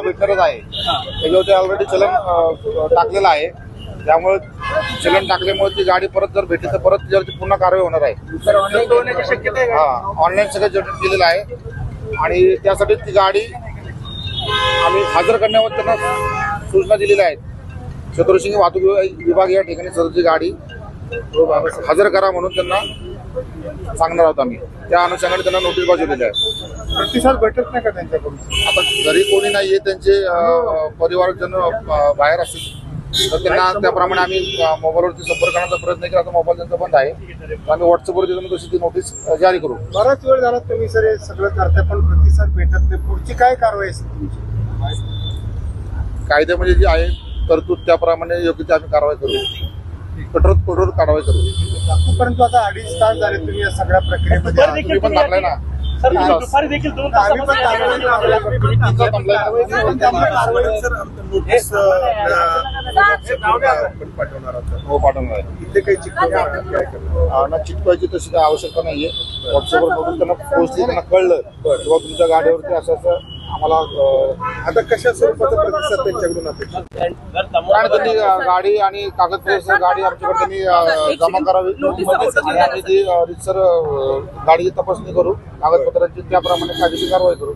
भेटणारच आहे। त्याच्यावरती ऑलरेडी चलन टाकलेलं आहे, त्यामुळे चलन टाकल्यामुळे ती गाडी परत जर भेटली तर परत त्याच्यावरती पुन्हा कारवाई होणार आहे। ऑनलाईन सगळं जनरेट केलेलं आहे आणि त्यासाठी ती गाडी आम्ही हजर करण्यावर त्यांना सूचना दिलेल्या आहेत। चतुर्सिंगी वाहतूक विभाग या ठिकाणी सदरची गाडी हजर करा म्हणून त्यांना सांगणार आहोत आम्ही। त्या अनुषंगाने त्यांना नोटीस बजावलेली आहे। प्रतिसाद भेटत नाही का त्यांच्याकडून? आता घरी कोणी नाहीये, त्यांचे परिवारजन बाहेर असतील तर त्यांना त्याप्रमाणे आम्ही मोबाईलवरती संपर्क करण्याचा प्रयत्न केला। आता मोबाईल त्यांचा बंद आहे, आम्ही व्हॉट्सअपवर देतो तशी ती नोटीस जारी करू। बराच वेळ झाला तुम्ही सर हे सगळं करताय पण प्रतिसाद भेटत नाही, पुढची काय कारवाई असेल तुमची? कायद्यामध्ये जी आहे तरतूद त्याप्रमाणे योग्य ती आम्ही कारवाई करू, कठोर कारवाई करू। परंतु आता 2.5 तास झाले तुम्ही या सगळ्या प्रक्रियेमध्ये तुम्ही पण टाकलाय ना, दुपारी देखील 2 तास आम्ही पण हो पाठवणार आहे। इथे काही चिटकवायची तशी काही आवश्यकता नाहीये। व्हॉट्सअपवर बघून त्यांना पोहोचली, त्यांना कळलं किंवा तुमच्या गाडीवरती असं आम्हाला आता कशा स्वरूपाचा प्रतिसाद त्यांच्याकडून अपेक्षित? आणि त्यांनी गाडी आणि कागदपत्र गाडी आमच्याकडे त्यांनी जमा करावी आणि आम्ही ती रितसर गाडीची तपासणी करू, कागदपत्रांची त्याप्रमाणे कायदेशीर कारवाई करू।